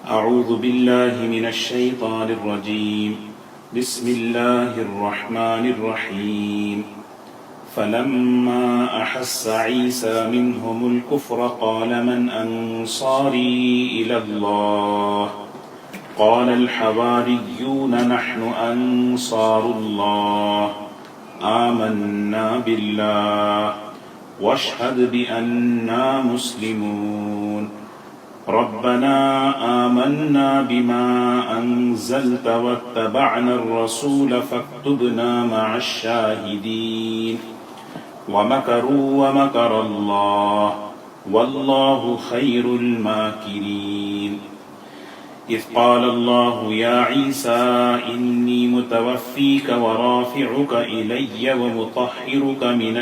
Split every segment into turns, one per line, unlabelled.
أعوذ بالله من الشيطان الرجيم. بسم الله الرحمن الرحيم. فلما أحس عيسى منهم الكفر قال من أنصاري إلى الله قال الحواريون نحن أنصار الله آمنا بالله واشهد بأننا مسلمون ربنا آمنا بما أنزلت واتبعنا الرسول فاكتبنا مع الشاهدين ومكروا ومكر الله والله خير الماكرين إذ قال الله يا عيسى إني متوفيك ورافعك إلي ومطهرك من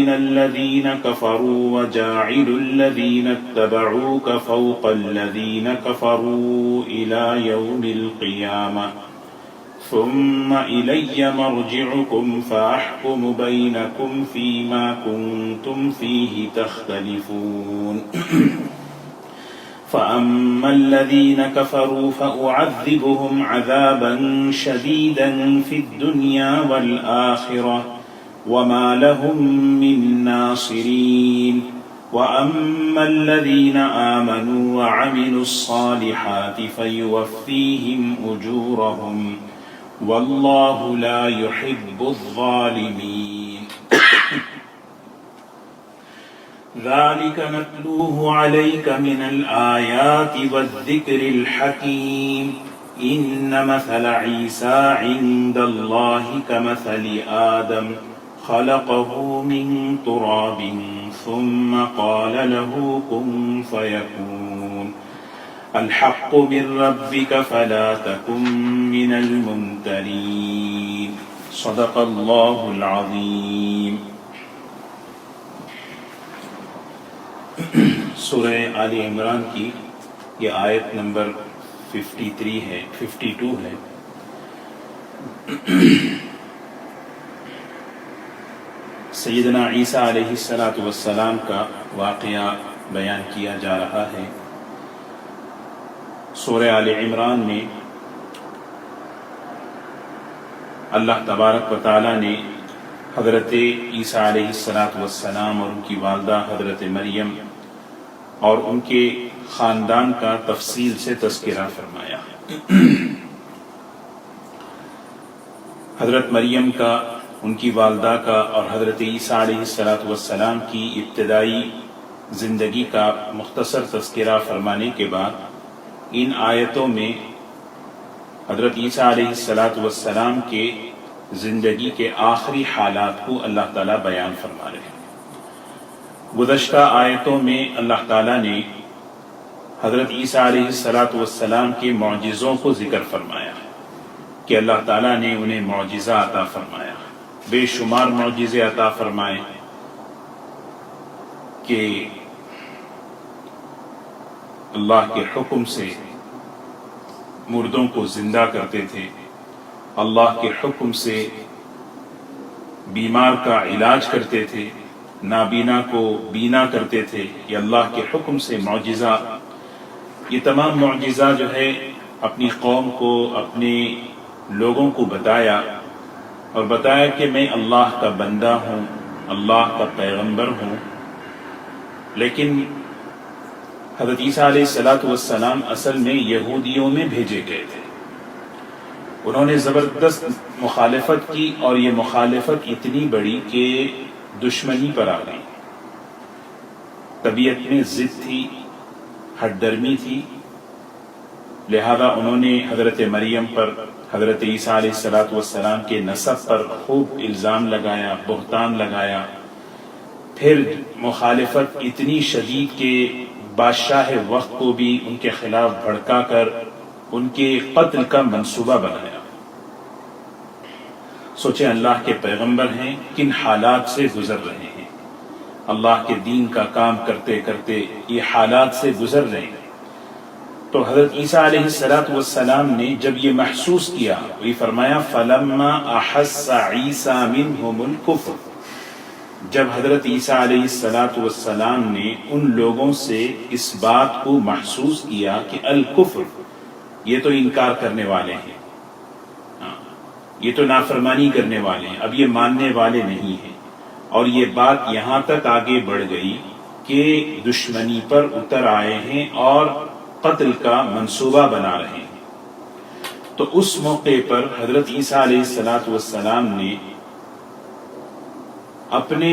الذين كفروا وجاعل الذين اتبعوك فوق الذين كفروا إلى يوم القيامة ثم إلي مرجعكم فأحكم بينكم فيما كنتم فيه تختلفون فأما الذين كفروا فأعذبهم عذابا شديدا في الدنيا والآخرة وما لهم من ناصرين وأما الذين آمنوا وعملوا الصالحات فيوفيهم أجورهم والله لا يحب الظالمين ذلك نتلوه عليك من الآيات والذكر الحكيم إن مثل عيسى عند الله كمثل آدم خلقه من تراب ثم قال له كن فيكون الحق من ربك فلا تكن من الممترين صدق الله العظيم. سورہ آل عمران کی یہ آیت نمبر 52 ہے. سیدنا عیسیٰ علیہ السلام کا واقعہ بیان کیا جا رہا ہے. سورہ آل عمران میں اللہ تبارک و تعالی نے حضرت عیسیٰ علیہ السلام اور ان کی والدہ حضرت مریم اور ان کے خاندان کا تفصیل سے تذکرہ فرمایا. حضرت مریم کا، ان کی والدہ کا اور حضرت عیسیٰ علیہ السلام کی ابتدائی زندگی کا مختصر تذکرہ فرمانے کے بعد ان آیتوں میں حضرت عیسیٰ علیہ السلام کے زندگی کے آخری حالات کو اللہ تعالیٰ بیان فرما رہے ہیں. گزشتہ آیتوں میں اللہ تعالیٰ نے حضرت عیسیٰ علیہ السلام کے معجزوں کو ذکر فرمایا کہ اللہ تعالیٰ نے انہیں معجزہ عطا فرمایا، بے شمار معجزے عطا فرمائے کہ اللہ کے حکم سے مردوں کو زندہ کرتے تھے، اللہ کے حکم سے بیمار کا علاج کرتے تھے، نابینا کو بینا کرتے تھے. یہ اللہ کے حکم سے معجزہ، یہ تمام معجزہ جو ہے اپنی قوم کو، اپنے لوگوں کو بتایا اور بتایا کہ میں اللہ کا بندہ ہوں، اللہ کا پیغمبر ہوں. لیکن حضرت عیسیٰ علیہ السلام اصل میں یہودیوں میں بھیجے گئے تھے. انہوں نے زبردست مخالفت کی اور یہ مخالفت اتنی بڑی کہ دشمنی پر آ گئی. طبیعت میں ضد تھی، ہٹ درمی تھی، لہذا انہوں نے حضرت مریم پر، حضرت عیسیٰ علیہ السلام کے نسب پر خوب الزام لگایا، بہتان لگایا. پھر مخالفت اتنی شدید کہ بادشاہ وقت کو بھی ان کے خلاف بھڑکا کر ان کے قتل کا منصوبہ بنایا. سوچیں اللہ کے پیغمبر ہیں، کن حالات سے گزر رہے ہیں، اللہ کے دین کا کام کرتے کرتے یہ حالات سے گزر رہے ہیں. تو حضرت عیسیٰ علیہ السلام نے جب یہ محسوس کیا، یہ فرمایا فَلَمَّا أَحَسَّ عِيسَى مِنْهُمُ الْكُفْرَ، جب حضرت عیسیٰ علیہ السلام نے ان لوگوں سے اس بات کو محسوس کیا کہ الکفر، یہ تو انکار کرنے والے ہیں، یہ تو نافرمانی کرنے والے ہیں، اب یہ ماننے والے نہیں ہیں، اور یہ بات یہاں تک آگے بڑھ گئی کہ دشمنی پر اتر آئے ہیں اور قتل کا منصوبہ بنا رہے ہیں، تو اس موقع پر حضرت عیسیٰ علیہ السلام نے اپنے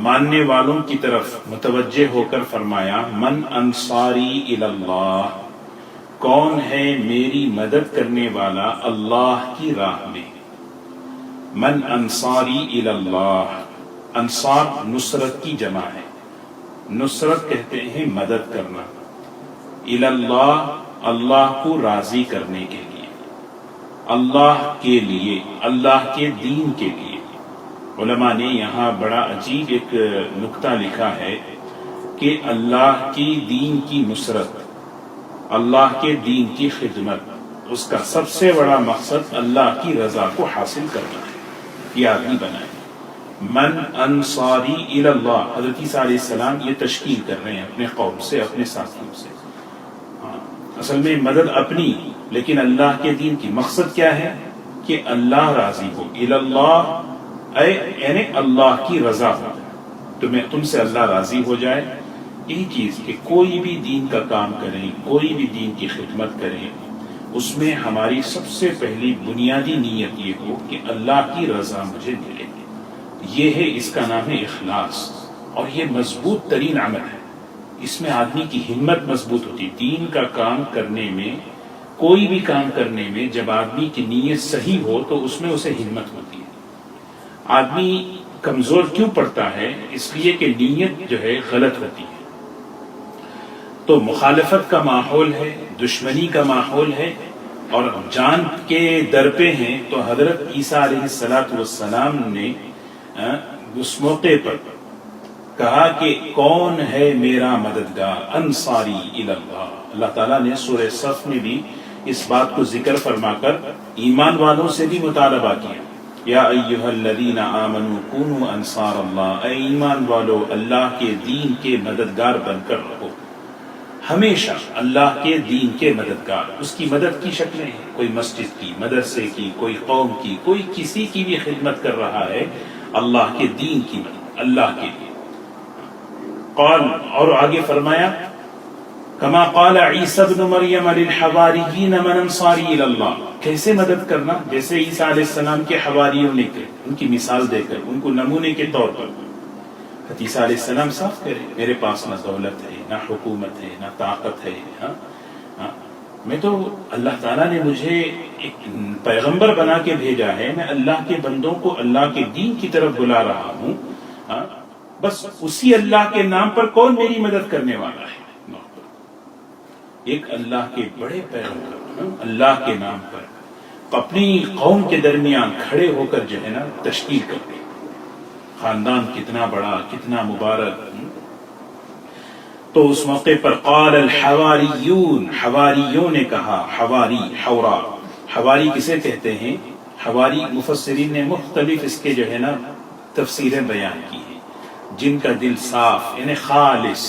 ماننے والوں کی طرف متوجہ ہو کر فرمایا، من انصاری الی اللہ، کون ہے میری مدد کرنے والا اللہ کی راہ میں؟ من انصاری الی اللہ، انصار نصرت کی جمع ہے، نصرت کہتے ہیں مدد کرنا، الی اللہ اللہ کو راضی کرنے کے لیے، اللہ کے لیے، اللہ کے دین کے لیے۔ علماء نے یہاں بڑا عجیب ایک نکتہ لکھا ہے کہ اللہ کی دین کی نصرت، اللہ کے دین کی خدمت، اس کا سب سے بڑا مقصد اللہ کی رضا کو حاصل کرنا ہے، یہ آدمی بنائے۔ من انصاری الی اللہ، حضرت عیسیٰ علیہ السلام یہ تشکیل کر رہے ہیں اپنے قوم سے، اپنے ساتھیوں سے، اصل میں مدد اپنی، لیکن اللہ کے دین کی مقصد کیا ہے کہ اللہ راضی ہو، الی اللہ یعنی اللہ کی رضا ہو، تم سے اللہ راضی ہو جائے۔ یہی چیز کہ کوئی بھی دین کا کام کریں، کوئی بھی دین کی خدمت کریں، اس میں ہماری سب سے پہلی بنیادی نیت یہ ہو کہ اللہ کی رضا مجھے ملے، یہ ہے، اس کا نام ہے اخلاص، اور یہ مضبوط ترین عمل ہے، اس میں آدمی کی ہمت مضبوط ہوتی ہے۔ دین کا کام کرنے میں، کوئی بھی کام کرنے میں جب آدمی کی نیت صحیح ہو تو اس میں اسے ہمت ہوتی ہے۔ آدمی کمزور کیوں پڑتا ہے؟ اس لیے کہ نیت جو ہے غلط ہوتی ہے، تو مخالفت کا ماحول ہے، دشمنی کا ماحول ہے، اور جان کے در پہ ہیں، تو حضرت عیسیٰ علیہ السلام نے اس موقع پر کہا کہ کون ہے میرا مددگار، انصاری الی اللہ۔ اللہ تعالیٰ نے سورہ صف میں بھی اس بات کو ذکر فرما کر ایمان والوں سے بھی مطالبہ کیا، یا ایھا الذین آمنوا کونوا انصار اللہ، اے ایمان والو اللہ کے دین کے مددگار بن کر رہو، ہمیشہ اللہ کے دین کے مددگار۔ اس کی مدد کی شکلیں ہیں، کوئی مسجد کی، مدرسے کی، کوئی قوم کی، کوئی کسی کی بھی خدمت کر رہا ہے، اللہ کے دین کی مدد، اللہ کے لیے۔ قال، اور آگے فرمایا، کما قال عیسی ابن مریم للحواریین من انصاری الی اللہ، کیسے مدد کرنا؟ جیسے عیسیٰ علیہ السلام کے حواریوں نے کہ ان کی مثال دے کر، ان کو نمونے کے طور پر، عیسیٰ علیہ السلام صاف کرے، میرے پاس نہ دولت ہے، نہ حکومت ہے، نہ طاقت ہے، میں تو اللہ تعالیٰ نے مجھے ایک پیغمبر بنا کے بھیجا ہے، میں اللہ کے بندوں کو اللہ کے دین کی طرف بلا رہا ہوں، بس اسی اللہ کے نام پر کون میری مدد کرنے والا ہے؟ ایک اللہ کے بڑے پیغمبر اللہ کے نام پر اپنی قوم کے درمیان کھڑے ہو کر جو ہے نا تشکیل کرتے، خاندان کتنا بڑا، کتنا مبارک۔ تو اس موقع پر قال الحواریون، حواریوں نے کہا، حواری، حورا، حواری کسے کہتے ہیں؟ حواری مفسرین نے مختلف اس کے جو ہے نا تفسیریں بیان کی ہیں، جن کا دل صاف یعنی خالص،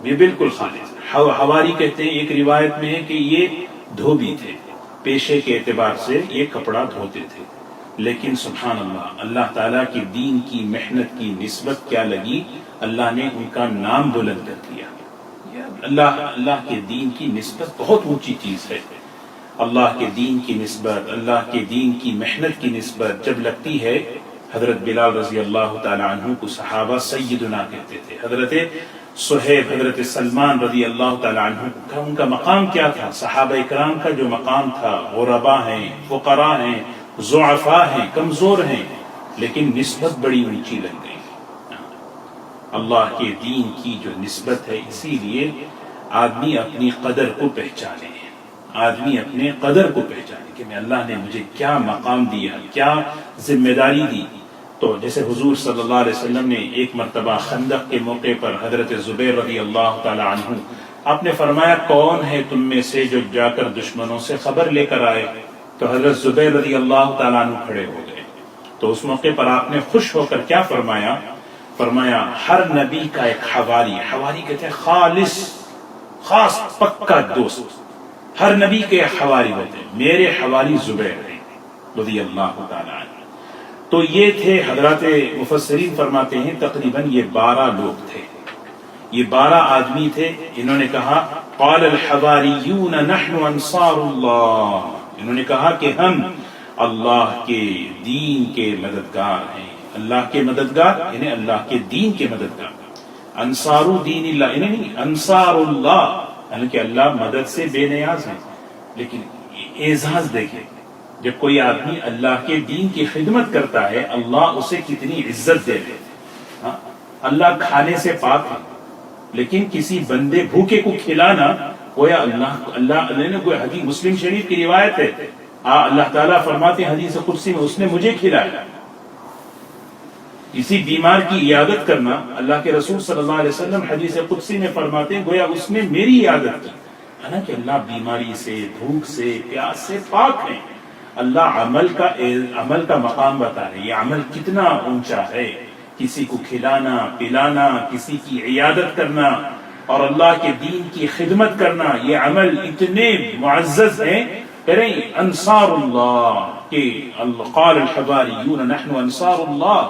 یہ بالکل خالص۔ حواری کہتے ہیں، ایک روایت میں ہے کہ یہ دھوبی تھے، پیشے کے اعتبار سے یہ کپڑا دھوتے تھے، لیکن سبحان اللہ، اللہ تعالیٰ کی دین کی محنت کی نسبت کیا لگی، اللہ نے ان کا نام بلند کر دیا۔ اللہ کے دین کی نسبت بہت اونچی چیز ہے، اللہ کے دین کی نسبت، اللہ کے دین کی محنت کی نسبت جب لگتی ہے۔ حضرت بلال رضی اللہ تعالی عنہ کو صحابہ سیدنا کہتے تھے، حضرت صہیب، حضرت سلمان رضی اللہ تعالی عنہ کا ان کا مقام کیا تھا؟ صحابہ اکرام کا جو مقام تھا، غربا ہیں، فقراء ہیں، ضعفاء ہیں، کمزور ہیں، لیکن نسبت بڑی اونچی لگ گئی۔ اللہ کے دین کی جو نسبت ہے، اسی لیے آدمی اپنی قدر کو پہچانے، آدمی اپنے قدر کو پہچانے کہ میں اللہ نے مجھے کیا مقام دیا، کیا ذمہ داری دی۔ تو جیسے حضور صلی اللہ علیہ وسلم نے ایک مرتبہ خندق کے موقع پر حضرت زبیر رضی اللہ تعالی عنہ، آپ نے فرمایا کون ہے تم میں سے جو جا کر دشمنوں سے خبر لے کر آئے؟ تو حضرت زبیر رضی اللہ تعالی عنہ کھڑے ہو گئے تو اس موقع پر آپ نے خوش ہو کر کیا فرمایا؟ فرمایا ہر نبی کا ایک حواری، حواری کہتے ہیں خالص، خاص، پکا دوست، ہر نبی کے حواری ہوتے ہیں، میرے حواری زبیر ہیں رضی اللہ تعالی عنہ۔ تو یہ تھے حضرات مفسرین فرماتے ہیں تقریباً یہ 12 لوگ تھے، یہ 12 آدمی تھے۔ انہوں نے کہا قال الحواریون نحن انصار اللہ، انہوں نے کہا کہ ہم اللہ کے دین کے مددگار ہیں، اللہ کے مددگار یعنی اللہ کے دین کے مددگار، انصار دین اللہ یعنی انصار اللہ، یعنی کہ اللہ مدد سے بے نیاز ہے۔ لیکن اعزاز دیکھیں، جب کوئی آدمی اللہ کے دین کی خدمت کرتا ہے اللہ اسے کتنی عزت دے دے۔ ہاں، اللہ کھانے سے پاک ہے، لیکن کسی بندے بھوکے کو کھلانا گویا اللہ نے کوئی حدیث مسلم شریف کی روایت ہے، اللہ تعالیٰ فرماتے ہیں حدیث قدسی میں اس نے مجھے کھلایا۔ کسی بیمار کی عیادت کرنا، اللہ کے رسول صلی اللہ علیہ وسلم حدیث قدسی میں فرماتے ہیں گویا اس نے میری عیادت کی، حالانکہ اللہ بیماری سے، بھوک سے، پیاس سے پاک ہے۔ اللہ عمل کا مقام بتا رہے، یہ عمل کتنا اونچا ہے، کسی کو کھلانا پلانا، کسی کی عیادت کرنا اور اللہ کے دین کی خدمت کرنا، یہ عمل اتنے معزز ہیں۔ کریں انصار اللہ کہ قال الحواریون نحن انصار اللہ۔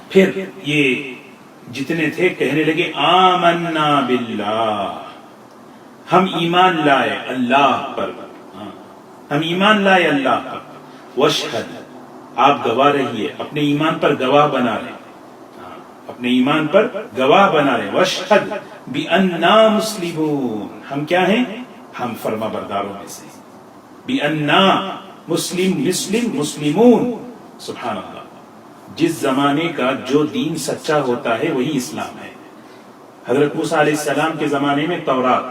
پھر یہ جتنے تھے کہنے لگے آمنا باللہ، ہم ایمان لائے اللہ پر، ہم ایمان لائے اللہ پر، واشہد، آپ گواہ رہیے، اپنے ایمان پر گواہ بنا رہے، اپنے ایمان پر گواہ بنا رہے، واشہد بأننا مسلمون، ہم کیا ہیں؟ ہم فرما برداروں میں سے، بأننا مسلمون، سبحان اللہ۔ جس زمانے کا جو دین سچا ہوتا ہے وہی اسلام ہے۔ حضرت موسیٰ علیہ السلام کے زمانے میں تورات،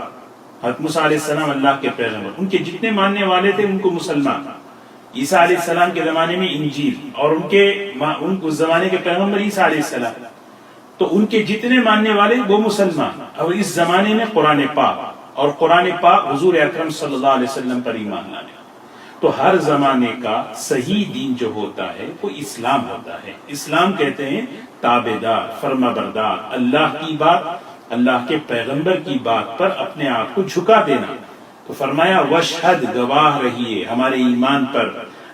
حضرت موسیٰ علیہ السلام اللہ کے پیغمبر، ان کے جتنے ماننے والے تھے ان کو مسلمان۔ عیسیٰ علیہ السلام کے زمانے میں انجیل، اور ان اس زمانے کے پیغمبر عیسیٰ علیہ السلام، تو ان کے جتنے ماننے والے وہ مسلمان۔ اور اس زمانے میں قرآن پاک، اور قرآن پاک حضور اکرم صلی اللہ علیہ وسلم پر ایمان لانے۔ تو ہر زمانے کا صحیح دین جو ہوتا ہے وہ اسلام ہوتا ہے۔ اسلام کہتے ہیں تابعدار، فرما بردار، اللہ کی بات، اللہ کے پیغمبر کی بات پر اپنے آپ کو جھکا دینا۔ تو فرمایا واشہد، گواہ رہیے ہمارے ایمان پر،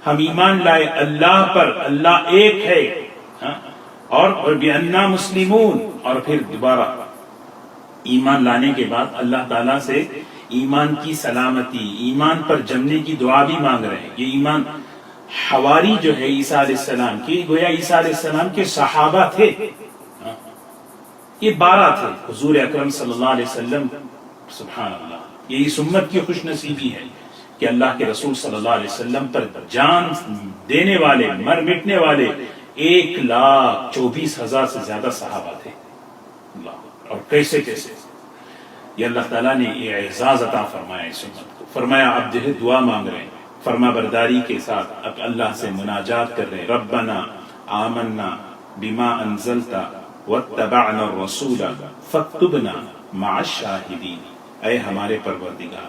ہم ایمان لائے اللہ پر، اللہ ایک ہے، اور بأننا مسلمون۔ اور پھر دوبارہ ایمان لانے کے بعد اللہ تعالیٰ سے ایمان کی سلامتی، ایمان پر جمنے کی دعا بھی مانگ رہے ہیں۔ یہ ایمان حواری جو ہے عیسیٰ علیہ السلام کی، گویا عیسیٰ علیہ السلام کے صحابہ تھے، یہ 12 تھے، حضور اکرم صلی اللہ علیہ وسلم، سبحان اللہ۔ یہ اس امت کی خوش نصیبی ہے کہ اللہ کے رسول صلی اللہ علیہ وسلم پر جان دینے والے، مر مٹنے والے 1,24,000 سے زیادہ صحابہ تھے۔ اللہ، اور کیسے کیسے یہ اللہ تعالیٰ نے یہ اعزاز عطا فرمایا اس امت کو۔ فرمایا اب جو ہے دعا مانگ رہے ہیں، فرما برداری کے ساتھ اب اللہ سے مناجات کر رہے ہیں، ربنا آمنا بما انزلت واتبعنا الرسول فاکتبنا مع الشاہدین۔ اے ہمارے پروردگار،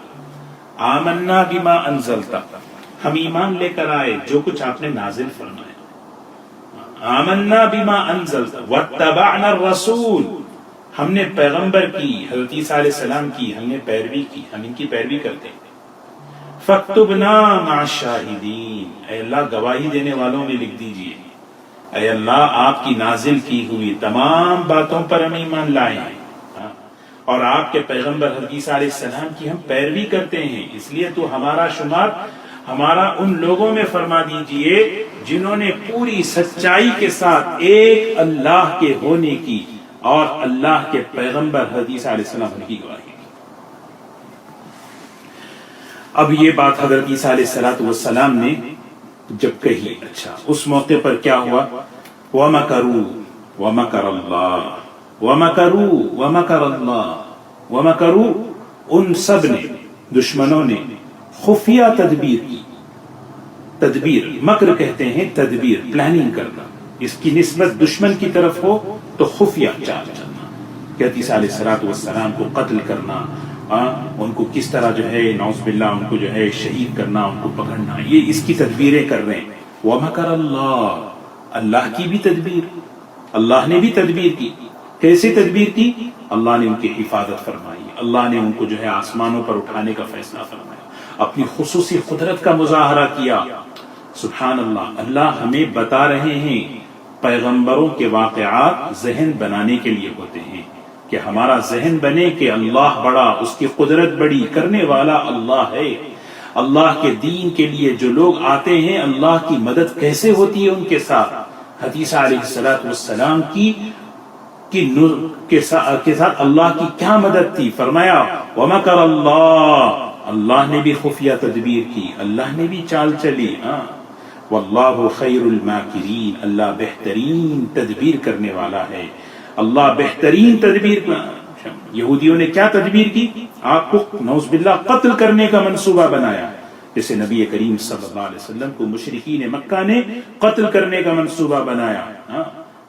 آمنا بما انزلت، ہم ایمان لے کر آئے جو کچھ آپ نے نازل فرمایا، آمنا بما انزلت واتبعنا الرسول، ہم نے پیغمبر کی، حضرت عیسیٰ علیہ السلام کی ہم نے پیروی کی، ہم ان کی پیروی کرتے ہیں۔ فاکتبنا مع الشاہدین، اے اللہ گواہی دینے والوں میں لکھ دیجئے، اے اللہ آپ کی نازل کی ہوئی تمام باتوں پر ہم ایمان لائے ہیں، اور آپ کے پیغمبر حضرت عیسیٰ علیہ السلام کی ہم پیروی کرتے ہیں، اس لیے تو ہمارا شمار ہمارا ان لوگوں میں فرما دیجئے جنہوں نے پوری سچائی کے ساتھ ایک اللہ کے ہونے کی اور اللہ کے پیغمبر حضرت عیسیٰ علیہ السلام کی گواہی دی۔ اب یہ بات حضرت عیسیٰ علیہ السلام نے جب کہی، اچھا اس موقع پر کیا ہوا؟ وَمَكَرُوا وَمَكَرَ اللَّهُ وَمَكَرُوا وَمَكَرَ اللَّهُ وَمَكَرُوا، ان سب نے، دشمنوں نے خفیہ تدبیر کی۔ تدبیر، مکر کہتے ہیں تدبیر، پلاننگ کرنا، اس کی نسبت دشمن کی طرف ہو تو خفیہ چال چلنا، کہ عیسیٰ علیہ السلام کو قتل کرنا، ان کو کس طرح جو ہے نعوذ باللہ ان کو جو ہے شہید کرنا، ان کو پکڑنا، یہ اس کی تدبیریں کر رہے ہیں۔ وَمَكَرَ اللَّهُ، اللہ کی بھی تدبیر، اللہ نے بھی تدبیر کی. کیسے تدبیر کی؟ اللہ نے ان کی حفاظت فرمائی، اللہ نے ان کو جو ہے آسمانوں پر اٹھانے کا فیصلہ فرمایا، اپنی خصوصی قدرت کا مظاہرہ کیا. سبحان اللہ. اللہ ہمیں بتا رہے ہیں پیغمبروں کے واقعات ذہن بنانے کے لیے ہوتے ہیں، کہ ہمارا ذہن بنے کہ اللہ بڑا، اس کی قدرت بڑی، کرنے والا اللہ ہے. اللہ کے دین کے لیے جو لوگ آتے ہیں، اللہ کی مدد کیسے ہوتی ہے ان کے ساتھ. حدیث علیہ السلام کے ساتھ اللہ کی کیا مدد تھی. فرمایا وَمَكَرَ اللَّهُ، اللہ نے بھی خفیہ تدبیر کی، اللہ نے بھی چال چلی. واللہ خیر الماکرین، اللہ بہترین تدبیر کرنے والا ہے، اللہ بہترین تدبیر. یہودیوں نے کیا تدبیر کی؟ آپ کو نعوذ باللہ قتل کرنے کا منصوبہ بنایا، جیسے نبی کریم صلی اللہ علیہ وسلم کو مشرکین مکہ نے قتل کرنے کا منصوبہ بنایا.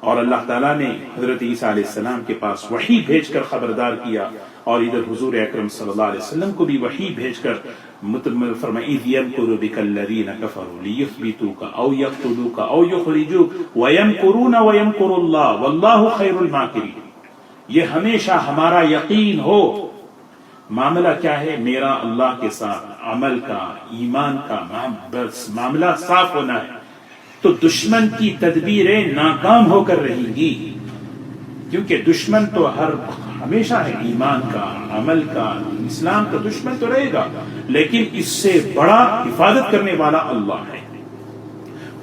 اور اللہ تعالیٰ نے حضرت عیسیٰ علیہ السلام کے پاس وحی بھیج کر خبردار کیا، اور ادھر حضور اکرم صلی اللہ علیہ وسلم کو بھی وحی بھیج کر فرمایا اِذْ يَمْكُرُ بِكَ الَّذِينَ كَفَرُوا لِيُثْبِتُوكَ أَوْ يَقْتُلُوكَ أَوْ يُخْرِجُوكَ وَيَمْكُرُونَ وَيَمْكُرُ اللَّهُ وَاللَّهُ خَيْرُ الْمَاكِرِينَ. یہ ہمیشہ ہمارا یقین ہو. معاملہ کیا ہے؟ میرا اللہ کے ساتھ عمل کا، ایمان کا بس معاملہ صاف ہونا ہے، تو دشمن کی تدبیریں ناکام ہو کر رہیں گی، کیونکہ دشمن تو ہمیشہ ہے، ایمان کا، عمل کا، اسلام کا دشمن تو رہے گا، لیکن اس سے بڑا حفاظت کرنے والا اللہ ہے.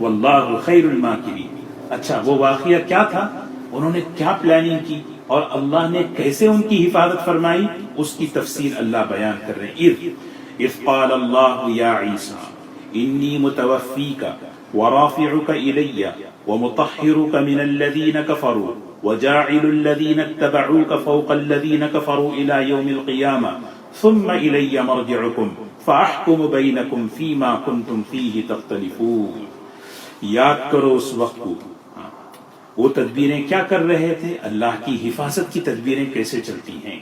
واللہ خیر الماکرین. اچھا، وہ واقعہ کیا تھا؟ انہوں نے کیا پلاننگ کی اور اللہ نے کیسے ان کی حفاظت فرمائی، اس کی تفصیل اللہ بیان کر رہے ہیں. اذ قال اللہ یا عیسیٰ انی متوفیک ورافعک الی ومطہرک من الذین کفروا وجاعل الذین اتبعوک فوق الذین کفروا الى یوم القیامہ ثم الی مرجعکم فاحکم بینکم فیما کنتم فیہ تختلفون. یاد کرو اس وقت کو، وہ تدبیریں کیا کر رہے تھے، اللہ کی حفاظت کی تدبیریں کیسے چلتی ہیں.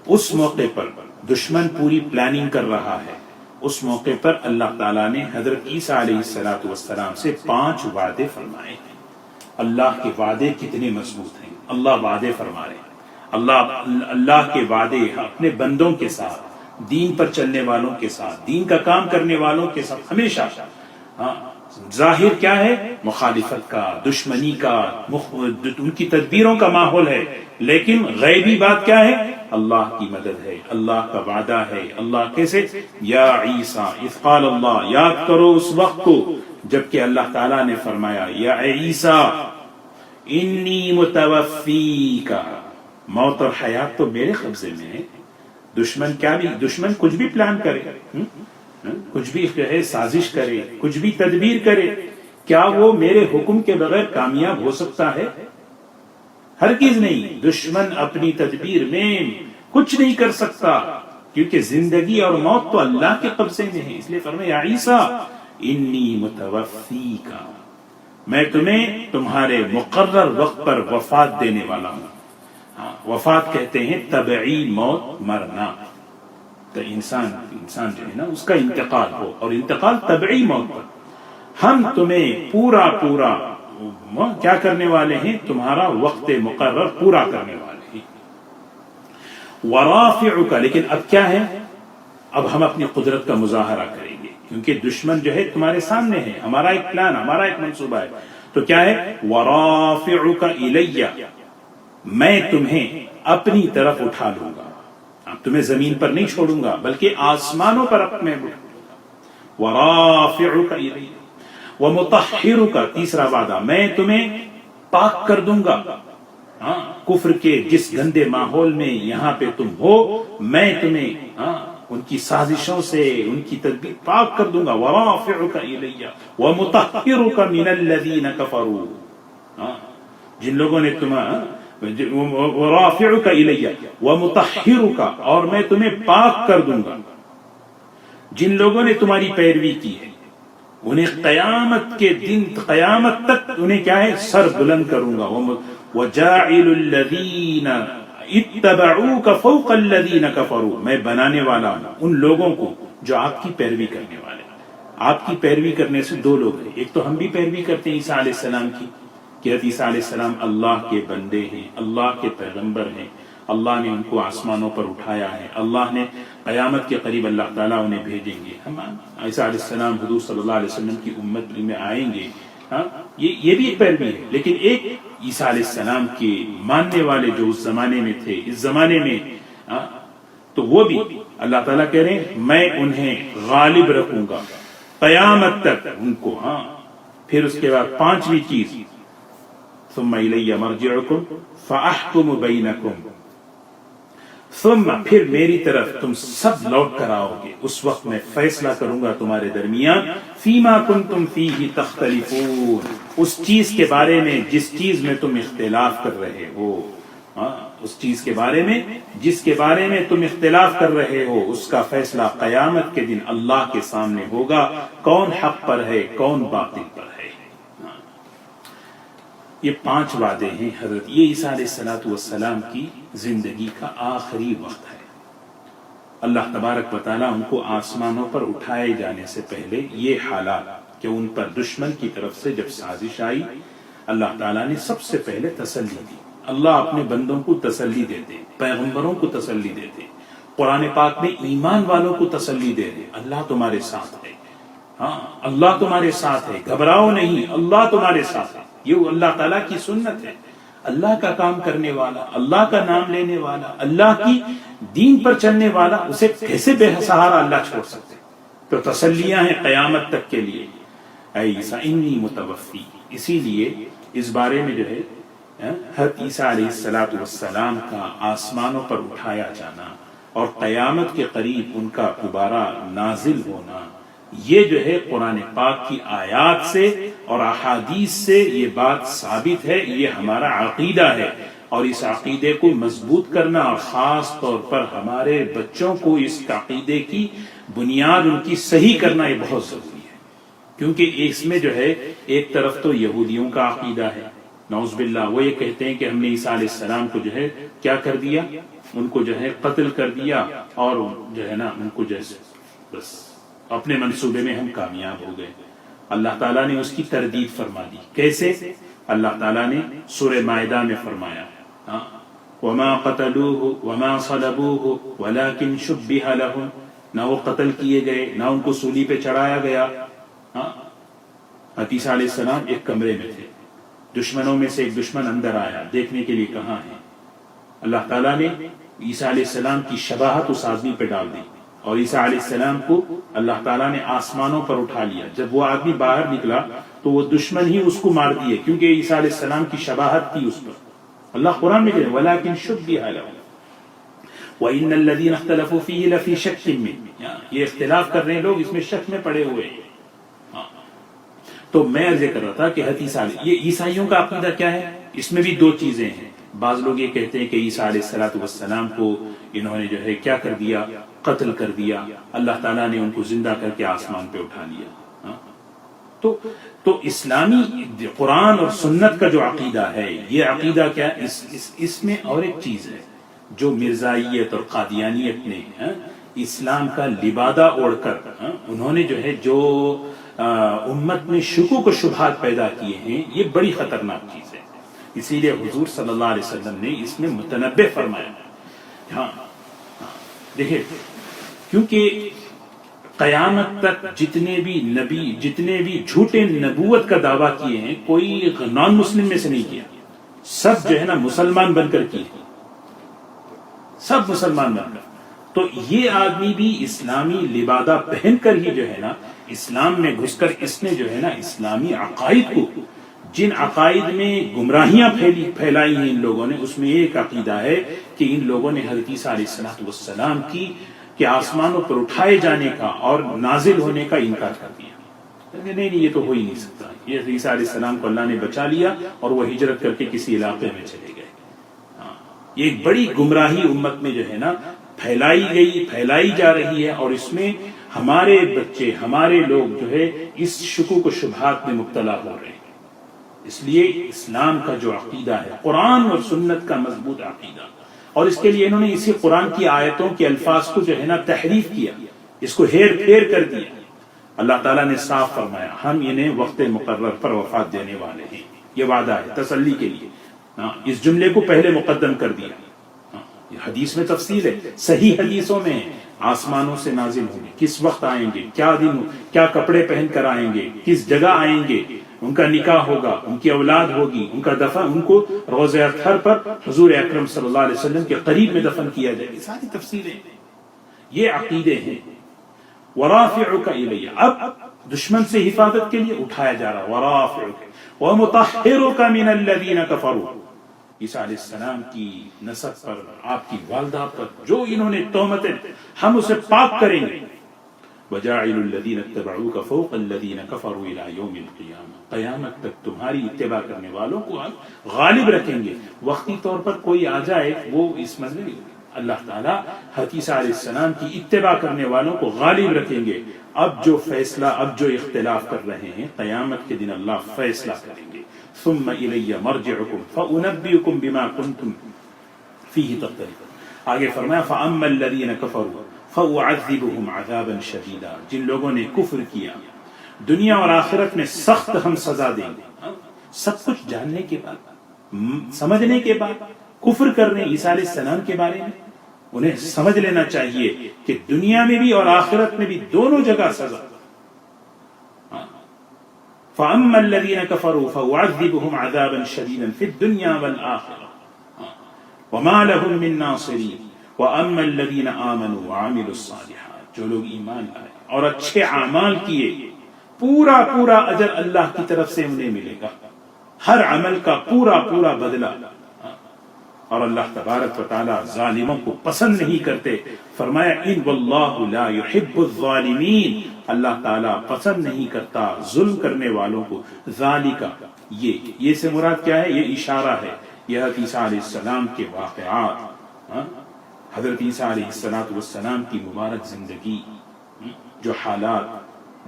اس موقع پر دشمن پوری پلاننگ کر رہا ہے. اس موقع پر اللہ تعالیٰ نے حضرت عیسیٰ علیہ السلام سے 5 وعدے فرمائے ہیں. اللہ کے وعدے کتنے مضبوط ہیں. اللہ وعدے فرما رہے ہیں. اللہ کے وعدے اپنے بندوں کے ساتھ، دین پر چلنے والوں کے ساتھ، دین کا کام کرنے والوں کے ساتھ ہمیشہ. ظاہر کیا ہے؟ مخالفت کا، دشمنی کا، ان کی تدبیروں کا ماحول ہے، لیکن غیبی بات کیا ہے؟ اللہ کی مدد ہے، اللہ کا وعدہ ہے. اللہ کیسے؟ یا عیسیٰ اذ قال اللہ، یاد کرو اس وقت کو جبکہ اللہ تعالیٰ نے فرمایا یا عیسیٰ انی متوفیک، موت اور حیات تو میرے قبضے میں ہے. دشمن کچھ بھی پلان کرے، کچھ بھی سازش کرے، کچھ بھی تدبیر کرے، کیا وہ میرے حکم کے بغیر کامیاب ہو سکتا ہے؟ ہرگز نہیں. دشمن اپنی تدبیر میں کچھ نہیں کر سکتا، کیونکہ زندگی اور موت تو اللہ کے قبضے میں ہے. اس لیے فرمایا یا عیسیٰ انی متوفیک، میں تمہیں تمہارے مقرر وقت پر وفات دینے والا ہوں. وفات کہتے ہیں طبعی موت، مرنا. تو انسان جو ہے نا، اس کا انتقال ہو، اور انتقال طبعی موت پر. ہم تمہیں پورا کیا کرنے والے ہیں؟ تمہارا وقت مقرر پورا کرنے والے ہیں. ورافعک، لیکن اب کیا ہے؟ اب ہم اپنی قدرت کا مظاہرہ کریں گے، کیونکہ دشمن جو ہے تمہارے سامنے ہے. ہمارا ایک پلان، ہمارا ایک منصوبہ ہے. تو کیا ہے؟ ورافعک الی، میں تمہیں اپنی طرف اٹھا لوں گا. تمہیں زمین پر نہیں چھوڑوں گا، بلکہ آسمانوں پر اپنے ورافعک الی ومطہرک. تیسرا وعدہ، میں تمہیں پاک کر دوں گا. کفر کے جس گندے ماحول میں یہاں پہ تم ہو، میں تمہیں ان کی سازشوں سے، ان کی تدبیر پاک کر دوں گا. ورافعک الی ومطہرک من الذین کفروا، جن لوگوں نے ورافعک الی ومطہرک، اور میں تمہیں پاک کر دوں گا جن لوگوں نے تمہاری پیروی کی ہے. انہیں قیامت کے دن، قیامت تک انہیں کیا ہے؟ سر بلند کروں گا. وجاعل الذین اتبعوک فوق الذین کفروا، میں بنانے والا ہوں ان لوگوں کو جو آپ کی پیروی کرنے والے. آپ کی پیروی کرنے سے دو لوگ ہیں. ایک تو ہم بھی پیروی کرتے ہیں عیسیٰ علیہ السلام کی کہ حضرت عیسیٰ علیہ السلام اللہ کے بندے ہیں, اللہ کے پیغمبر ہیں, اللہ نے ان کو آسمانوں پر اٹھایا ہے, اللہ نے قیامت کے قریب اللہ تعالیٰ انہیں بھیجیں گے, ہم عیسیٰ علیہ السلام حضور صلی اللہ علیہ وسلم کی امت میں آئیں گے. یہ بھی ایک پیروی ہے. لیکن ایک عیسیٰ علیہ السلام کے ماننے والے جو اس زمانے میں تھے, اس زمانے میں تو وہ بھی اللہ تعالیٰ کہہ رہے ہیں میں انہیں غالب رکھوں گا قیامت تک ان کو. پھر اس کے بعد پانچویں چیز ثم الی مرجعکم فاحکم بینکم, ثم پھر میری طرف تم سب لوٹ کر آؤ گے, اس وقت میں فیصلہ کروں گا تمہارے درمیان فیما کنتم فیہ تختلفون, اس چیز کے بارے میں جس چیز میں تم اختلاف کر رہے ہو, اس چیز کے بارے میں جس کے بارے میں تم اختلاف کر رہے ہو اس کا فیصلہ قیامت کے دن اللہ کے سامنے ہوگا, کون حق پر ہے کون باطل پر ہے. یہ 5 وعدے ہیں حضرت. یہ عیسیٰ علیہ السلام کی زندگی کا آخری وقت ہے. اللہ تبارک و تعالیٰ ان کو آسمانوں پر اٹھائے جانے سے پہلے یہ حالات کہ ان پر دشمن کی طرف سے جب سازش آئی, اللہ تعالیٰ نے سب سے پہلے تسلی دی. اللہ اپنے بندوں کو تسلی دیتے, پیغمبروں کو تسلی دیتے, قرآن پاک میں ایمان والوں کو تسلی دے دے, اللہ تمہارے ساتھ ہے, اللہ تمہارے ساتھ ہے, گھبراؤ نہیں, اللہ تمہارے ساتھ ہے. یہ اللہ تعالیٰ کی سنت ہے. اللہ کا کام کرنے والا, اللہ کا نام لینے والا, اللہ کی دین پر چلنے والا, اسے کیسے بے سہارا اللہ چھوڑ سکتے؟ تو تسلیاں ہیں قیامت تک کے لیے. اے عیسیٰ انی متوفی, اسی لیے اس بارے میں جو ہے حضرت عیسیٰ علیہ السلام کا آسمانوں پر اٹھایا جانا اور قیامت کے قریب ان کا دوبارہ نازل ہونا, یہ جو ہے قرآن پاک کی آیات سے اور احادیث سے یہ بات ثابت ہے. یہ ہمارا عقیدہ ہے, اور اس عقیدے کو مضبوط کرنا اور خاص طور پر ہمارے بچوں کو اس عقیدے کی بنیاد ان کی صحیح کرنا یہ بہت ضروری ہے. کیونکہ اس میں جو ہے ایک طرف تو یہودیوں کا عقیدہ ہے, نعوذ باللہ, وہ یہ کہتے ہیں کہ ہم نے عیسیٰ علیہ السلام کو جو ہے کیا کر دیا, ان کو جو ہے قتل کر دیا, اور جو ہے نا ان کو جیسے بس اپنے منصوبے میں ہم کامیاب ہو گئے. اللہ تعالیٰ نے اس کی تردید فرما دی. کیسے؟ اللہ تعالیٰ نے سورہ مائدہ میں فرمایا وَمَا قَتَلُوهُ وَمَا صَلَبُوهُ وَلَكِنْ شُبِّهَ لَهُمْ, نہ وہ قتل کیے گئے نہ ان کو سولی پہ چڑھایا گیا. عیسیٰ علیہ السلام ایک کمرے میں تھے, دشمنوں میں سے ایک دشمن اندر آیا دیکھنے کے لیے کہاں ہے. اللہ تعالیٰ نے عیسیٰ علیہ السلام کی شباہت اس آدمی پہ ڈال دی, اور عیسیٰ علیہ السلام کو اللہ تعالیٰ نے آسمانوں پر اٹھا لیا. جب وہ آدمی باہر نکلا تو وہ دشمن ہی اس کو مار دیے, کیونکہ عیسیٰ علیہ السلام کی شباہت تھی اس پر. اللہ قرآن میں کہتے ہیں وَلَكِنْ شُبِّهَ لَهُمْ وَإِنَّ الَّذِينَ اخْتَلَفُوا فِيهِ لَفِي شَكٍّ مِّنْهُ, یہ اختلاف کر رہے ہیں لوگ, اس میں شک میں پڑے ہوئے ہیں. تو میں عرض کر رہا تھا کہ یہ عیسائیوں کا عقیدہ کیا ہے, اس میں بھی 2 چیزیں ہیں. بعض لوگ یہ کہتے ہیں کہ عیسیٰ علیہ السلام کو انہوں نے جو ہے کیا کر دیا, قتل کر دیا, اللہ تعالیٰ نے ان کو زندہ کر کے آسمان پہ اٹھا لیا. تو اسلامی قرآن اور سنت کا جو عقیدہ ہے, یہ عقیدہ کیا, اس میں اور ایک چیز ہے جو مرزائیت اور قادیانیت نے اسلام کا لبادہ اوڑھ کر انہوں نے جو ہے جو امت میں شکوک و شبہات پیدا کیے ہیں, یہ بڑی خطرناک چیز ہے. اسی لیے حضور صلی اللہ علیہ وسلم نے اس میں متنبہ فرمایا. دیکھیں, کیونکہ قیامت تک جتنے بھی نبی, جتنے بھی جھوٹے نبوت کا دعویٰ کیے ہیں, کوئی نان مسلم میں سے نہیں کیا, سب جو ہے نا مسلمان بن کر کیے, سب مسلمان بن کر. تو یہ آدمی بھی اسلامی لبادہ پہن کر ہی جو ہے نا اسلام میں گھس کر اس نے جو ہے نا اسلامی عقائد کو, جن عقائد میں گمراہیاں پھیلائی ہیں ان لوگوں نے, اس میں ایک عقیدہ ہے کہ ان لوگوں نے حضرت عیسیٰ علیہ السلام کی کہ آسمانوں پر اٹھائے جانے کا اور نازل ہونے کا انکار کر دیا. نہیں, یہ تو ہو ہی نہیں سکتا. یہ عیسیٰ علیہ السلام کو اللہ نے بچا لیا اور وہ ہجرت کر کے کسی علاقے میں چلے گئے. یہ ایک بڑی گمراہی امت میں جو ہے نا پھیلائی جا رہی ہے, اور اس میں ہمارے بچے, ہمارے لوگ جو ہے اس شکوک و شبہات میں مبتلا ہو رہے ہیں. اس لیے اسلام کا جو عقیدہ ہے, قرآن اور سنت کا مضبوط عقیدہ, اور اس کے لیے انہوں نے اسی قرآن کی آیتوں کے الفاظ کو جو ہے نا تحریف کیا, اس کو ہیر پھیر کر دیا. اللہ تعالیٰ نے صاف فرمایا ہم انہیں وقت مقرر پر وفات دینے والے ہیں، یہ وعدہ ہے تسلی کے لیے۔ اس جملے کو پہلے مقدم کر دیا۔ حدیث میں تفصیل ہے، صحیح حدیثوں میں آسمانوں سے نازل ہوں گے، کس وقت آئیں گے، کیا دن، کیا کپڑے پہن کر آئیں گے، کس جگہ آئیں گے، ان کا نکاح ہوگا، ان کی اولاد ہوگی، ان کا دفن، ان کو روضہ اطہر پر حضور اکرم صلی اللہ علیہ وسلم کے قریب میں دفن کیا جائے گا۔ ساری تفصیلیں، یہ عقیدے ہیں۔ ورافعک الی، اب دشمن سے حفاظت کے لیے اٹھایا جا رہا، ورافعک ومطہرک من الذین کفروا، عیسیٰ علیہ السلام کی نسب پر، آپ کی والدہ پر جو انہوں نے تہمتیں، ہم اسے پاک کریں گے۔ وجاعل الذین اتبعوک فوق الذین کفروا الی یوم القیامہ، قیامت تک تمہاری اتباع کرنے والوں کو ہم غالب رکھیں گے۔ وقتی طور پر کوئی آ جائے وہ اس مسئلے میں اللہ تعالیٰ عیسیٰ علیہ السلام کی اتباع کرنے والوں کو غالب رکھیں گے۔ اب جو فیصلہ، اب جو اختلاف کر رہے ہیں، قیامت کے دن اللہ فیصلہ کریں گے۔ ثم الی مرجعکم فانبئکم بما کنتم فیہ تختلفون، آگے فرمایا فاما الذین کفروا فاعذبهم عذابا شدیدا، جن لوگوں نے کفر کیا دنیا اور آخرت میں سخت ہم سزا دیں گے۔ سب کچھ جاننے کے بعد، سمجھنے کے بعد کفر کرنے عیسیٰ علیہ السلام کے بارے میں، انہیں سمجھ لینا چاہیے کہ دنیا میں بھی اور آخرت میں بھی دونوں جگہ سزا۔ فَأَمَّا الَّذِينَ كَفَرُوا فَأُعَذِّبُهُمْ عَذَابًا شَدِيدًا فِي الدُّنْيَا وَالْآخِرَةِ وَمَا لَهُم مِّن نَّاصِرِينَ وَأَمَّا الَّذِينَ آمَنُوا وَعَمِلُوا الصَّالِحَاتِ، جو لوگ ایمان لائے اور اچھے اعمال کیے، پورا پورا اجر اللہ کی طرف سے انہیں ملے گا، ہر عمل کا پورا پورا بدلہ۔ اور اللہ تبارک و تعالیٰ ظالموں کو پسند نہیں کرتے، فرمایا ان واللہ لا يحب الظالمین، اللہ تعالیٰ پسند نہیں کرتا ظلم کرنے والوں کو۔ ذالک، یہ سے مراد کیا ہے؟ یہ اشارہ ہے، یہ حضرت عیسیٰ علیہ السلام کے واقعات، حضرت عیسیٰ علیہ السلام کی مبارک زندگی، جو حالات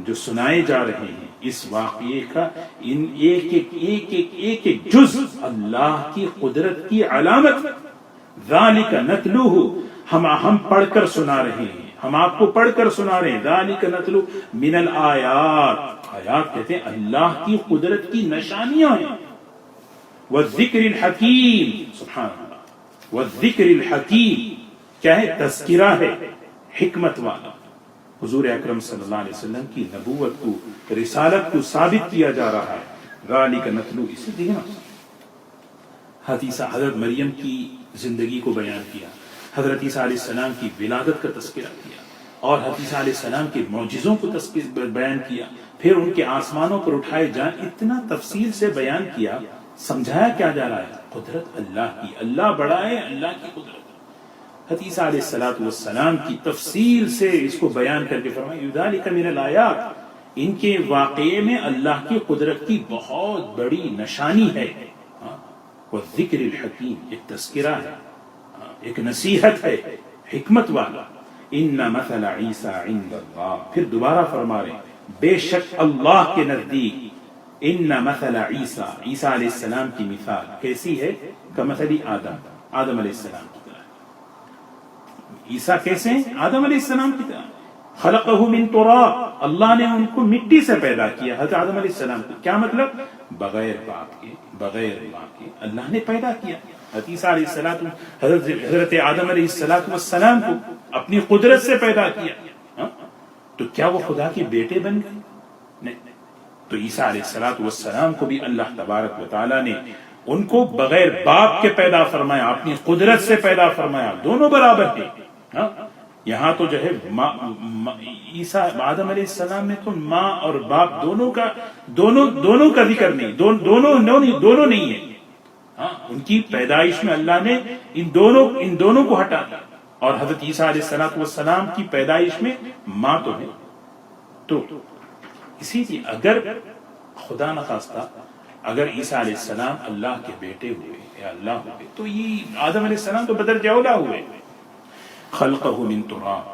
جو سنائے جا رہے ہیں، اس واقعے کا ان ایک جز اللہ کی قدرت کی علامت۔ ذالک نتلوہ، ہم پڑھ کر سنا رہے ہیں، ہم آپ کو پڑھ کر سنا رہے ہیں۔ ذالک نتلو من الآیات، آیات کہتے ہیں اللہ کی قدرت کی نشانیاں ہیں۔ والذکر الحکیم، سبحان اللہ، والذکر الحکیم کیا ہے؟ تذکرہ ہے حکمت والا۔ حضور اکرم صلی اللہ علیہ وسلم کی نبوت کو، رسالت کو ثابت کیا جا رہا ہے۔ ذالک نتلو، اسی لیے حضرت مریم کی زندگی کو بیان کیا، حضرت عیسیٰ علیہ السلام کی ولادت کا تذکرہ کیا، اور حضرت عیسیٰ علیہ السلام کے معجزوں کو بیان کیا، پھر ان کے آسمانوں پر اٹھائے جان، اتنا تفصیل سے بیان کیا، سمجھایا کیا جا رہا ہے؟ قدرت اللہ کی، اللہ بڑا ہے، اللہ کی قدرت۔ حضرت عیسیٰ علیہ السلام کی تفصیل سے اس کو بیان کر کے فرمایا ذالک من الآیات، ان کے واقعے میں اللہ کی قدرت کی بہت بڑی نشانی ہے۔ والذکر الحکیم، ایک تذکرہ ہے، ایک نصیحت ہے حکمت والا۔ ان مثل عیسیٰ عند اللہ، پھر دوبارہ فرما رہے ہیں بے شک اللہ کے نزدیک، ان مثل عیسیٰ، عیسیٰ علیہ السلام کی مثال کیسی ہے؟ کمثل آدم علیہ السلام کی طرح۔ عیسیٰ کیسے ہیں؟ آدم علیہ السلام کی طرح۔ خلقہ من تراب، اللہ نے ان کو مٹی سے پیدا کیا، حضرت آدم علیہ السلام کو۔ کیا مطلب؟ بغیر باپ کے، بغیر ماں کے اللہ نے پیدا کیا۔ حضرت عیسیٰ علیہ السلام، حضرت آدم علیہ السلام کو اپنی قدرت سے پیدا کیا، تو کیا وہ خدا کے بیٹے بن گئے؟ نہیں۔ تو عیسیٰ علیہ السلام کو بھی اللہ تبارک و تعالیٰ نے ان کو بغیر باپ کے پیدا فرمایا، اپنی قدرت سے پیدا فرمایا، دونوں برابر تھے۔ یہاں تو جو ہے عیسیٰ آدم علیہ السلام میں تو ماں اور باپ دونوں کا ذکر نہیں، دونوں نہیں ہے۔ ان کی پیدائش میں اللہ نے ان دونوں کو ہٹا دیا، اور حضرت عیسیٰ علیہ السلام کی پیدائش میں ماں تو ہے۔ تو اسی لیے اگر خدا نخواستہ اگر عیسیٰ علیہ السلام اللہ کے بیٹے ہوئے یا اللہ ہوئے، تو یہ آدم علیہ السلام تو بدرجہ اولا ہوئے۔ خلقہ من تراب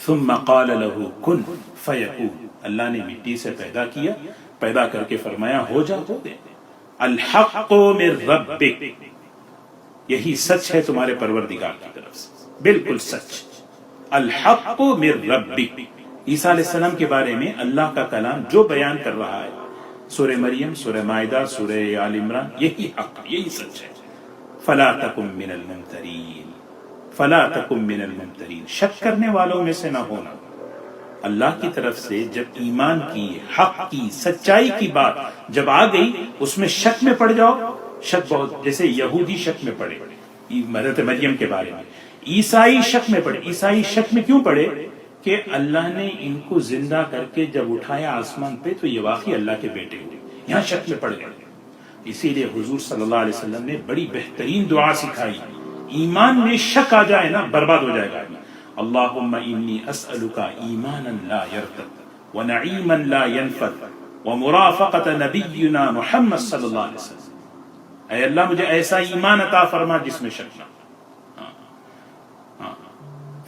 ثم قال له کن فیکون، اللہ نے مٹی سے پیدا کیا، پیدا کر کے فرمایا ہو جا، ہو گئے۔ الحق من ربک، یہی سچ ہے تمہارے پروردگار کی طرف سے، بالکل سچ۔ الحق من ربک، عیسیٰ علیہ السلام کے بارے میں اللہ کا کلام جو بیان کر رہا ہے، سورہ مریم، سورہ مائدہ، سورہ آل عمران، یہی حق، یہی سچ ہے۔ فلا تکن من الممترین، فلا تکن من الممترین، شک کرنے والوں میں سے نہ ہونا۔ اللہ کی طرف سے جب ایمان کی، حق کی، سچائی کی بات جب آ گئی، اس میں شک میں پڑ جاؤ، شک بہت، جیسے یہودی شک میں پڑے حضرت مریم کے بارے میں، عیسائی شک میں پڑے۔ عیسائی شک میں کیوں پڑے؟ کہ اللہ نے ان کو زندہ کر کے جب اٹھایا آسمان پہ تو یہ واقعی اللہ کے بیٹے ہوئے، یہاں شک میں پڑ گئے۔ اسی لیے حضور صلی اللہ علیہ وسلم نے بڑی بہترین دعا سکھائی، ایمان میں شک آ جائے نا برباد ہو جائے گا۔ اللہم انی اسألک ایمانا لا یرتد ونعیما لا ینفد ومرافقت نبینا محمد صلی اللہ علیہ وسلم، اے اللہ مجھے ایسا ایمان عطا فرما جس میں شک نہ۔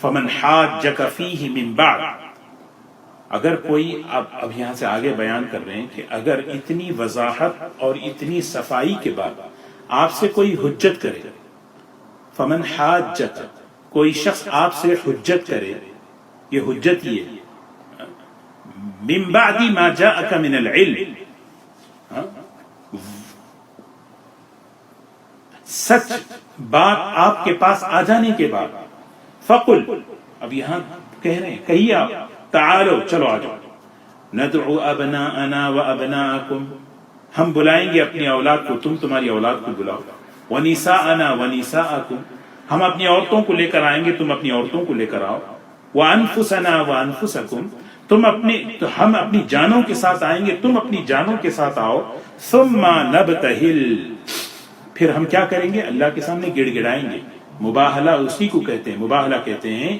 فمن حاجک فیہ من بعد، اگر کوئی، اب یہاں سے آگے بیان کر رہے ہیں کہ اگر اتنی وضاحت اور اتنی صفائی کے بعد آپ سے کوئی حجت کرے، فمن حاجک، کوئی شخص آپ سے حجت کرے، یہ حجت یہ من بعد ما جاءک من العلم، سچ بات آپ کے پاس آ جانے کے بعد، فقل، اب یہاں کہہ رہے ہیں کہیے آپ، تعالو، چلو آ جاؤ، ندعو ابناءنا وابناءکم، ہم بلائیں گے اپنی اولاد کو، تم تمہاری اولاد کو بلاؤ، ونساءنا ونساءکم، ہم اپنی عورتوں کو لے کر آئیں گے، تم اپنی عورتوں کو لے کر آؤ، وانفسنا وانفسکم، ہم اپنی جانوں کے ساتھ آئیں گے، تم اپنی جانوں کے ساتھ آؤ، ثم نبتہل، پھر ہم کیا کریں گے؟ اللہ کے سامنے گڑ گڑائیں گے۔ مباہلہ اسی کو کہتے ہیں، مباہلہ کہتے ہیں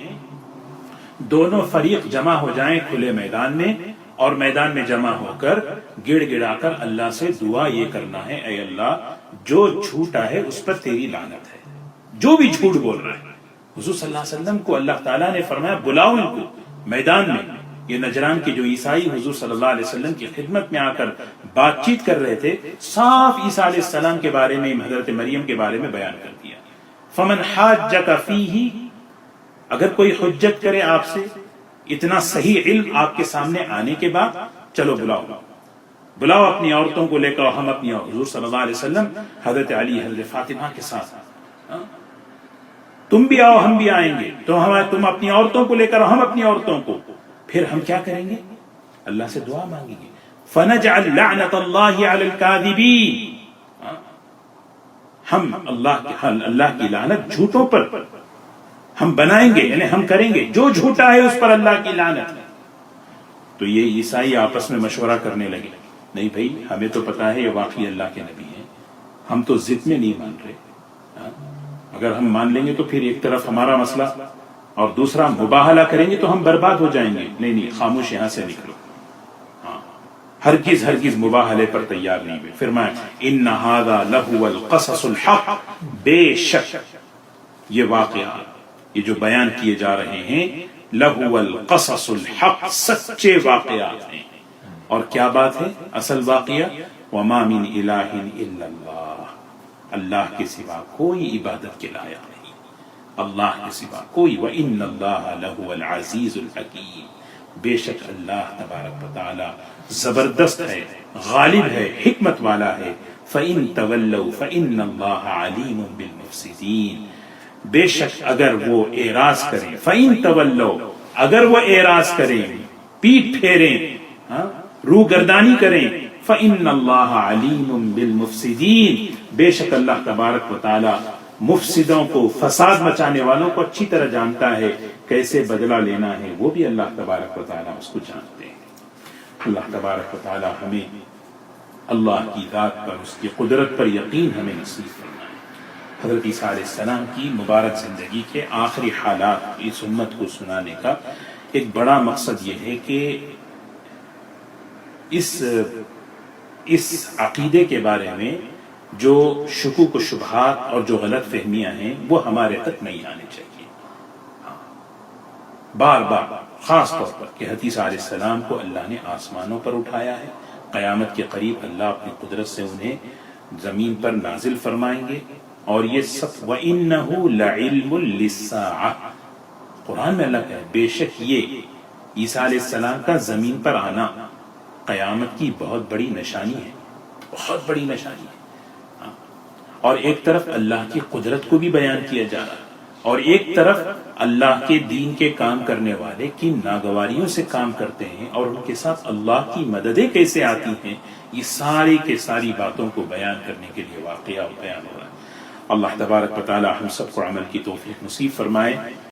دونوں فریق جمع ہو جائیں کھلے میدان میں، اور میدان میں جمع ہو کر گڑ گڑا کر اللہ سے دعا یہ کرنا ہے، اے اللہ جو جھوٹا ہے اس پر تیری لعنت ہے، جو بھی جھوٹ بول رہا ہے۔ حضور صلی اللہ علیہ وسلم کو اللہ تعالیٰ نے فرمایا بلاؤ ان کو میدان میں۔ یہ نجران کے جو عیسائی حضور صلی اللہ علیہ وسلم کی خدمت میں آ کر بات چیت کر رہے تھے، صاف عیسیٰ علیہ السلام کے بارے میں، حضرت مریم کے بارے میں بیان کر دیا۔ فمن حاجک فیہ، اگر کوئی حجت کرے آپ سے، اتنا صحیح علم آپ کے سامنے آنے کے بعد، چلو بلاؤ اپنی عورتوں کو لے کر، ہم اپنی حضور صلی اللہ علیہ وسلم حضرت علی، حضرت فاطمہ کے ساتھ، تم بھی آؤ ہم بھی آئیں گے، تم اپنی عورتوں کو لے کر، ہم اپنی عورتوں کو، پھر ہم کیا کریں گے؟ اللہ سے دعا مانگیں گے، فنجعل لعنت اللہ علی الکاذبین، ہم اللہ کی لعنت جھوٹوں پر ہم بنائیں گے، یعنی ہم کریں گے، جو جھوٹا ہے اس پر اللہ کی لعنت ہے۔ تو یہ عیسائی آپس میں مشورہ کرنے لگے، نہیں بھائی ہمیں تو پتا ہے یہ واقعی اللہ کے نبی ہیں، ہم تو ضد میں نہیں مان رہے، اگر ہم مان لیں گے تو پھر ایک طرف ہمارا مسئلہ اور دوسرا مباہلہ کریں گے تو ہم برباد ہو جائیں گے، نہیں خاموش یہاں سے نکلو، ہرگز مباہلے پر تیار نہیں ہوئے۔ فرمایا ان ھذا لہو القصص الحق، بے شک یہ واقعات، یہ جو بیان کیے جا رہے ہیں، لہو القصص الحق، سچے واقعات ہیں۔ اور کیا بات ہے اصل واقعہ؟ وما من الہ الا اللہ، اللہ کے سوا کوئی عبادت کے لائق نہیں، اللہ کے سوا کوئی، وان اللہ لہو العزیز الحکیم، بے شک اللہ تبارک و تعالی زبردست ہے، غالب ہے، حکمت والا ہے۔ فَإِن تَوَلَّوْا فَإِنَّ اللَّهَ عَلِيمٌ بِالْمُفْسِدِينَ، بے شک اگر وہ اعراض کریں، فَإِن تَوَلَّوْا، اگر وہ اعراض کریں، پیٹ پھیریں، روگردانی کریں، فَإِنَّ اللَّهَ عَلِيمٌ بِالْمُفْسِدِينَ، بے شک اللہ تبارک و تعالی مفسدوں کو، فساد مچانے والوں کو اچھی طرح جانتا ہے، کیسے بدلہ لینا ہے وہ بھی اللہ تبارک و تعالی اس کو جانتے ہیں۔ اللہ تبارک و تعالی ہمیں اللہ کی ذات پر، اس کی قدرت پر یقین ہمیں نصیب فرمائے۔ حضرت عیسیٰ علیہ السلام کی مبارک زندگی کے آخری حالات اس امت کو سنانے کا ایک بڑا مقصد یہ ہے کہ اس عقیدے کے بارے میں جو شکوک و شبہات اور جو غلط فہمیاں ہیں وہ ہمارے تک نہیں آنے چاہیے۔ بار بار خاص طور پر کہ حدیث علیہ السلام کو اللہ نے آسمانوں پر اٹھایا ہے، قیامت کے قریب اللہ اپنی قدرت سے انہیں زمین پر نازل فرمائیں گے، اور یہ سب وَإِنَّهُ لَعِلْمٌ لِلسَّاعَةِ، قرآن میں اللہ کہے بے شک یہ عیسیٰ علیہ السلام کا زمین پر آنا قیامت کی بہت بڑی نشانی ہے، بہت بڑی نشانی ہے۔ اور ایک طرف اللہ کی قدرت کو بھی بیان کیا جا رہا ہے، اور ایک طرف اللہ کے دین کے کام کرنے والے کن ناگواریوں سے کام کرتے ہیں اور ان کے ساتھ اللہ کی مددیں کیسے آتی ہیں، یہ ساری کے ساری باتوں کو بیان کرنے کے لیے واقعہ بیان ہو رہا ہے۔ اللہ تبارک و تعالی ہم سب کو عمل کی توفیق نصیب فرمائے۔